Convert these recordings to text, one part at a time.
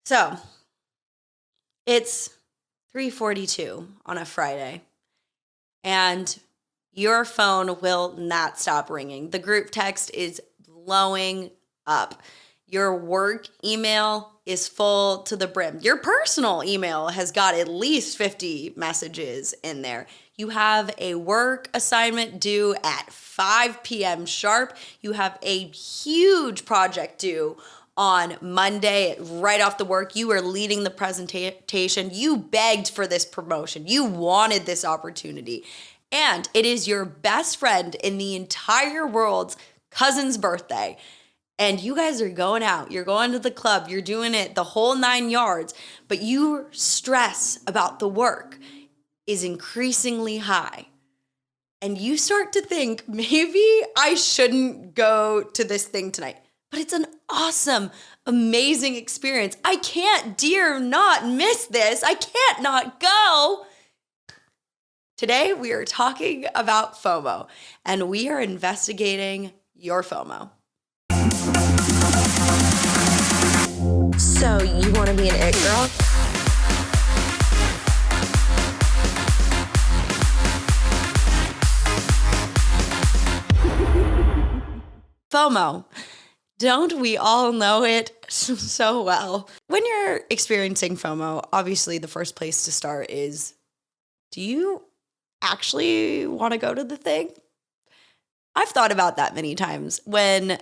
So it's 3:42 on a Friday, and your phone will not stop ringing. The group text is blowing up. Your work email is full to the brim. Your personal email has got at least 50 messages in there. You have a work assignment due at 5 p.m. sharp. You have a huge project due on Monday right off the work. You are leading the presentation. You begged for this promotion. You wanted this opportunity. And it is your best friend in the entire world's cousin's birthday. And you guys are going out. You're going to the club. You're doing it the whole 9 yards. But your stress about the work is increasingly high. And you start to think, maybe I shouldn't go to this thing tonight. But it's an awesome, amazing experience. I can't dare not miss this. I can't not go. Today, we are talking about FOMO, and we are investigating your FOMO. So, you want to be an it girl? FOMO. Don't we all know it so well? When you're experiencing FOMO, obviously the first place to start is, do you actually want to go to the thing? I've thought about that many times when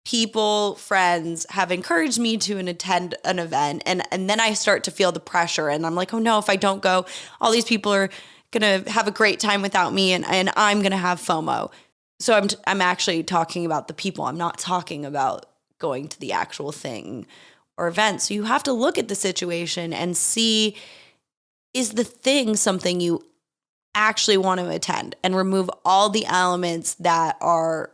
people, friends have encouraged me to attend an event, and then I start to feel the pressure, and I'm like, oh no, if I don't go, all these people are going to have a great time without me, and I'm going to have FOMO. So I'm actually talking about the people. I'm not talking about going to the actual thing or event. So you have to look at the situation and see, is the thing something you actually want to attend, and remove all the elements that are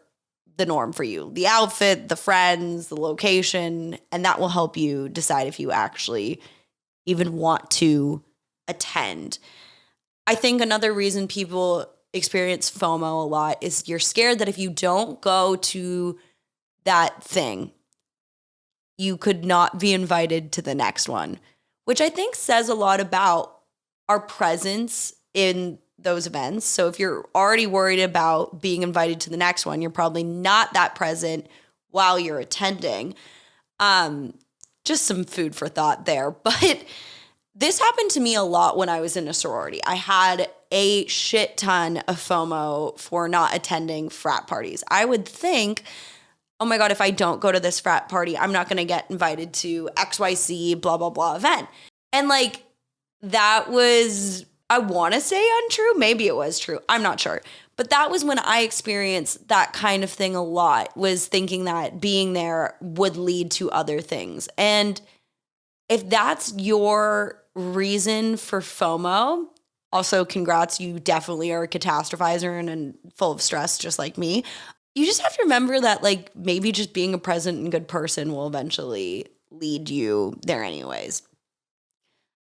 the norm for you, the outfit, the friends, the location, and that will help you decide if you actually even want to attend. I think another reason people experience FOMO a lot is you're scared that if you don't go to that thing, you could not be invited to the next one, which I think says a lot about our presence in those events. So if you're already worried about being invited to the next one, you're probably not that present while you're attending. Just some food for thought there. But this happened to me a lot when I was in a sorority. I had a shit ton of FOMO for not attending frat parties. I would think, oh my God, if I don't go to this frat party, I'm not going to get invited to XYZ blah, blah, blah event. And like, that was, I want to say untrue. Maybe it was true. I'm not sure. But that was when I experienced that kind of thing a lot, was thinking that being there would lead to other things. And if that's your reason for FOMO, also congrats, you definitely are a catastrophizer and full of stress just like me. You just have to remember that like maybe just being a present and good person will eventually lead you there anyways.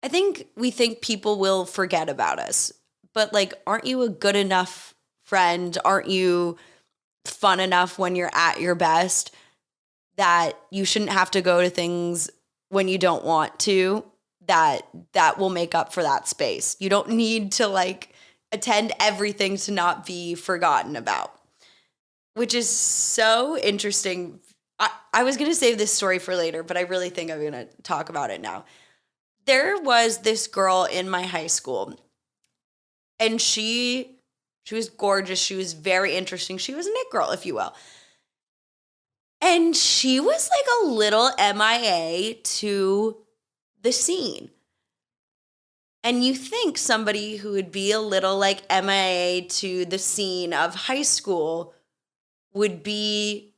I think we think people will forget about us, but like, aren't you a good enough friend? Aren't you fun enough when you're at your best that you shouldn't have to go to things when you don't want to? That will make up for that space. You don't need to like attend everything to not be forgotten about, which is so interesting. I was going to save this story for later, but I really think I'm going to talk about it now. There was this girl in my high school, and she was gorgeous. She was very interesting. She was an it girl, if you will. And she was like a little MIA to the scene. And you think somebody who would be a little like MIA to the scene of high school would be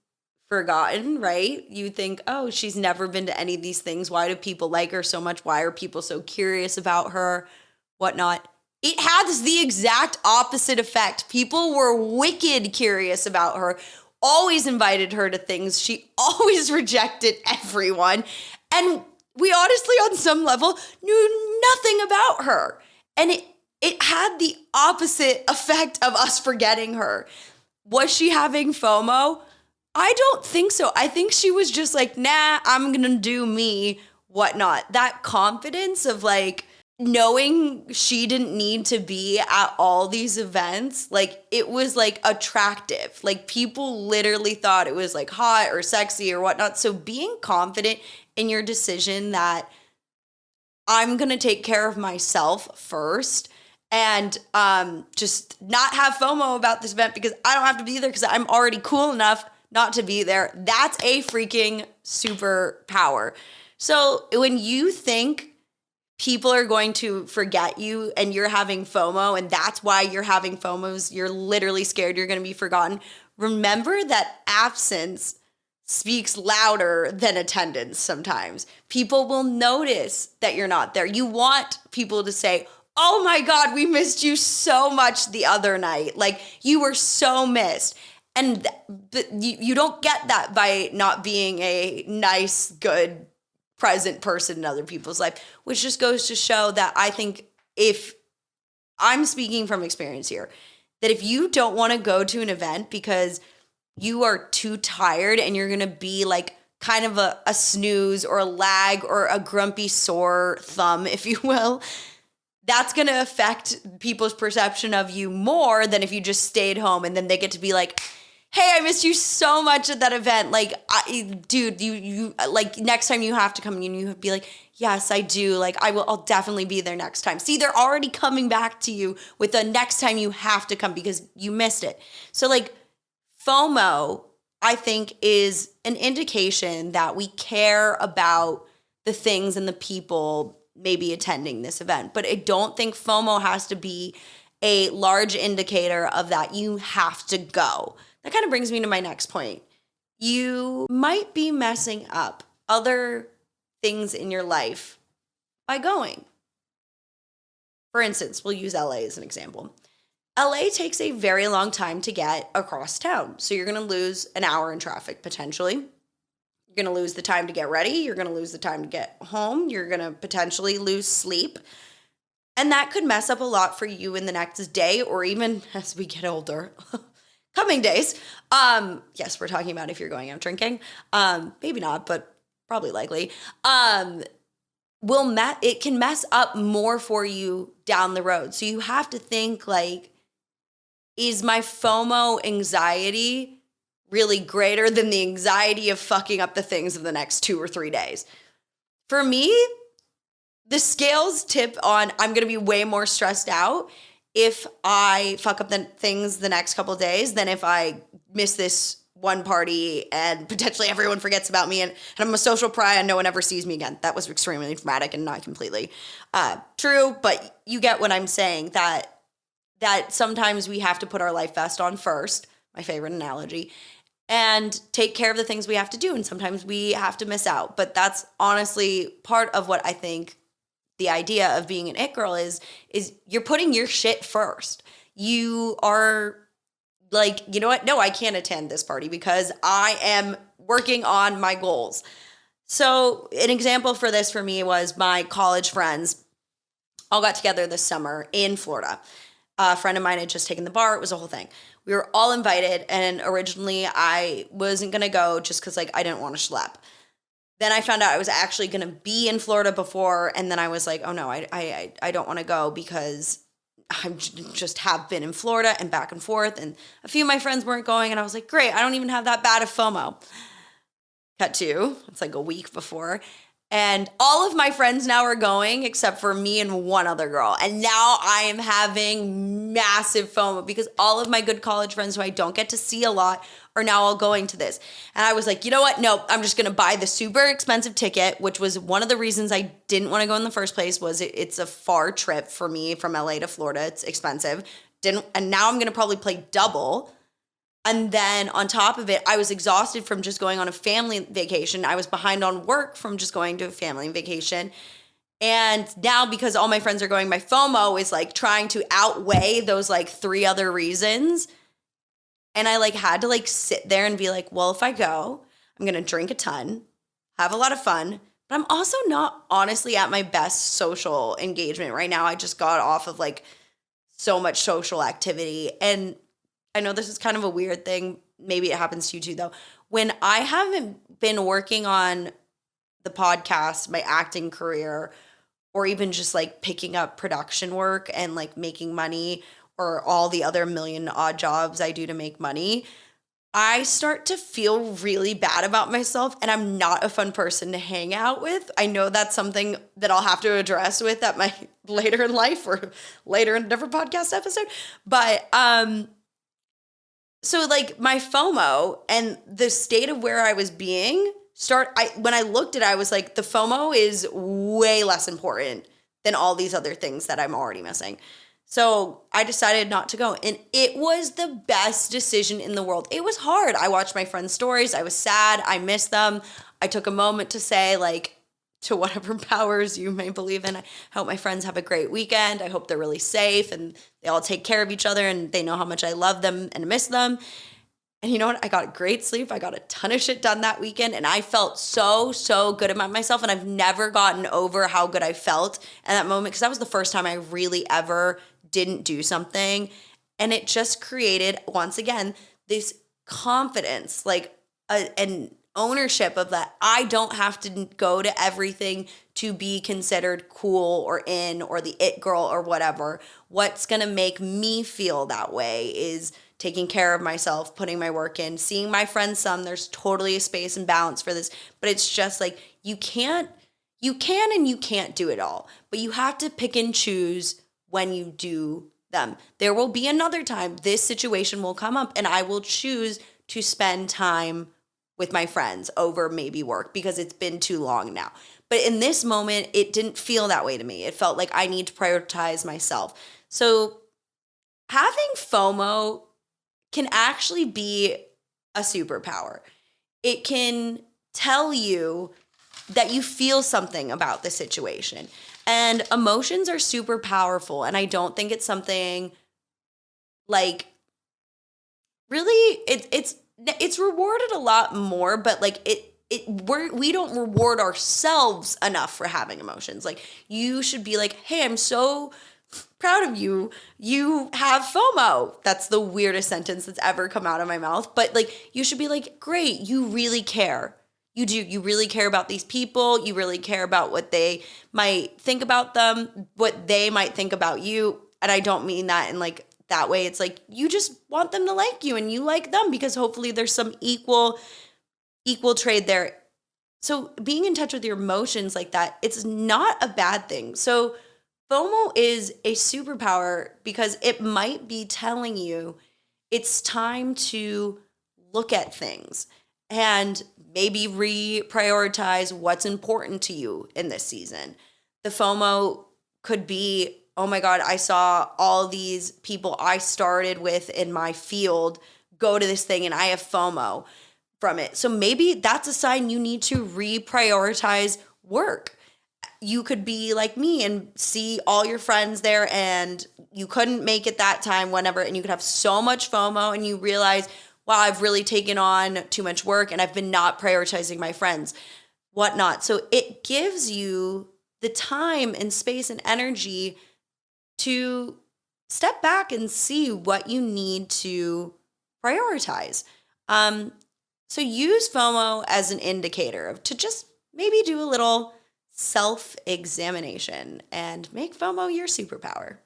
forgotten, right? You think, oh, she's never been to any of these things. Why do people like her so much? Why are people so curious about her? Whatnot. It has the exact opposite effect. People were wicked curious about her, always invited her to things. She always rejected everyone. And we honestly, on some level, knew nothing about her. And it had the opposite effect of us forgetting her. Was she having FOMO? I don't think so. I think she was just like, nah, I'm going to do me whatnot. That confidence of like knowing she didn't need to be at all these events, like it was like attractive. Like people literally thought it was like hot or sexy or whatnot. So being confident in your decision that I'm going to take care of myself first and just not have FOMO about this event because I don't have to be there because I'm already cool enough not to be there. That's a freaking superpower. So when you think people are going to forget you and you're having FOMO and that's why you're having FOMOs, you're literally scared you're going to be forgotten, remember that absence speaks louder than attendance sometimes. People will notice that you're not there. You want people to say, oh my God, we missed you so much the other night. Like you were so missed. And you don't get that by not being a nice, good, present person in other people's life, which just goes to show that I think if I'm speaking from experience here, that if you don't want to go to an event because you are too tired and you're going to be like kind of a snooze or a lag or a grumpy sore thumb, if you will, that's going to affect people's perception of you more than if you just stayed home and then they get to be like, hey, I missed you so much at that event. Like, dude, you like next time you have to come and you be like, yes, I do. Like, I'll definitely be there next time. See, they're already coming back to you with the next time you have to come because you missed it. So like FOMO, I think, is an indication that we care about the things and the people maybe attending this event. But I don't think FOMO has to be a large indicator of that you have to go. That kind of brings me to my next point. You might be messing up other things in your life by going. For instance, we'll use LA as an example. LA takes a very long time to get across town. So you're going to lose an hour in traffic potentially. You're going to lose the time to get ready. You're going to lose the time to get home. You're going to potentially lose sleep. And that could mess up a lot for you in the next day or even as we get older. Coming days. Yes, we're talking about if you're going out drinking. Maybe not, but probably likely. It can mess up more for you down the road. So you have to think like, is my FOMO anxiety really greater than the anxiety of fucking up the things of the next 2 or 3 days? For me, the scales tip on I'm going to be way more stressed out if I fuck up the things the next couple of days than if I miss this one party and potentially everyone forgets about me and I'm a social pariah and no one ever sees me again. That was extremely dramatic and not completely true, but you get what I'm saying, that sometimes we have to put our life vest on first, my favorite analogy, and take care of the things we have to do. And sometimes we have to miss out. But that's honestly part of what I think the idea of being an it girl is you're putting your shit first. You are like, you know what? No, I can't attend this party because I am working on my goals. So an example for this for me was my college friends all got together this summer in Florida. A friend of mine had just taken the bar. It was a whole thing. We were all invited, and originally I wasn't going to go just because like I didn't want to schlep. Then I found out I was actually going to be in Florida before, and then I was like, oh no, I don't want to go because I just have been in Florida and back and forth, and a few of my friends weren't going, and I was like, great, I don't even have that bad of FOMO. Cut to, it's like a week before, and all of my friends now are going except for me and one other girl, and now I am having massive FOMO because all of my good college friends who I don't get to see a lot are now all going to this. And I was like, you know what? No, I'm just going to buy the super expensive ticket, which was one of the reasons I didn't want to go in the first place. Was it's a far trip for me from LA to Florida. It's expensive. And now I'm going to probably play double. And then on top of it, I was exhausted from just going on a family vacation. I was behind on work from just going to a family vacation. And now because all my friends are going, my FOMO is like trying to outweigh those like 3 other reasons. And I like had to like sit there and be like, well, if I go, I'm going to drink a ton, have a lot of fun, but I'm also not honestly at my best social engagement right now. I just got off of like so much social activity. And I know this is kind of a weird thing. Maybe it happens to you too, though. When I haven't been working on the podcast, my acting career, or even just like picking up production work and like making money, or all the other million odd jobs I do to make money, I start to feel really bad about myself, and I'm not a fun person to hang out with. I know that's something that I'll have to address with at my later in life or later in a different podcast episode. But so like my FOMO and the state of where I was being when I looked at it, I was like, the FOMO is way less important than all these other things that I'm already missing. So I decided not to go, and it was the best decision in the world. It was hard. I watched my friends' stories. I was sad. I missed them. I took a moment to say, like, to whatever powers you may believe in, I hope my friends have a great weekend. I hope they're really safe and they all take care of each other and they know how much I love them and miss them. And you know what? I got great sleep. I got a ton of shit done that weekend, and I felt so, so good about myself. And I've never gotten over how good I felt in that moment, because that was the first time I really ever didn't do something. And it just created, once again, this confidence, like an ownership of that. I don't have to go to everything to be considered cool or in or the it girl or whatever. What's going to make me feel that way is taking care of myself, putting my work in, seeing my friends some. There's totally a space and balance for this, but it's just like you can and you can't do it all, but you have to pick and choose when you do them. There will be another time this situation will come up and I will choose to spend time with my friends over maybe work because it's been too long now. But in this moment, it didn't feel that way to me. It felt like I need to prioritize myself. So having FOMO can actually be a superpower. It can tell you that you feel something about the situation. And emotions are super powerful. And I don't think it's something like really it's rewarded a lot more, but like we don't reward ourselves enough for having emotions. Like you should be like, hey, I'm so proud of you. You have FOMO. That's the weirdest sentence that's ever come out of my mouth. But like, you should be like, great, you really care. You do. You really care about these people. You really care about what they might think about them, what they might think about you. And I don't mean that in like that way. It's like, you just want them to like you and you like them because hopefully there's some equal trade there. So being in touch with your emotions like that, it's not a bad thing. So FOMO is a superpower because it might be telling you it's time to look at things and maybe reprioritize what's important to you in this season. The FOMO could be, oh my God, I saw all these people I started with in my field go to this thing and I have FOMO from it. So maybe that's a sign you need to reprioritize work. You could be like me and see all your friends there and you couldn't make it that time, whenever, and you could have so much FOMO and you realize, wow, I've really taken on too much work and I've been not prioritizing my friends, whatnot. So it gives you the time and space and energy to step back and see what you need to prioritize. So use FOMO as an indicator to just maybe do a little self-examination and make FOMO your superpower.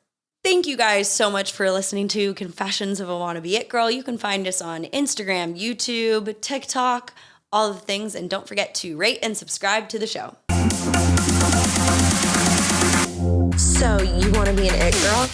Thank you guys so much for listening to Confessions of a Wannabe It Girl. You can find us on Instagram, YouTube, TikTok, all the things. And don't forget to rate and subscribe to the show. So you want to be an it girl?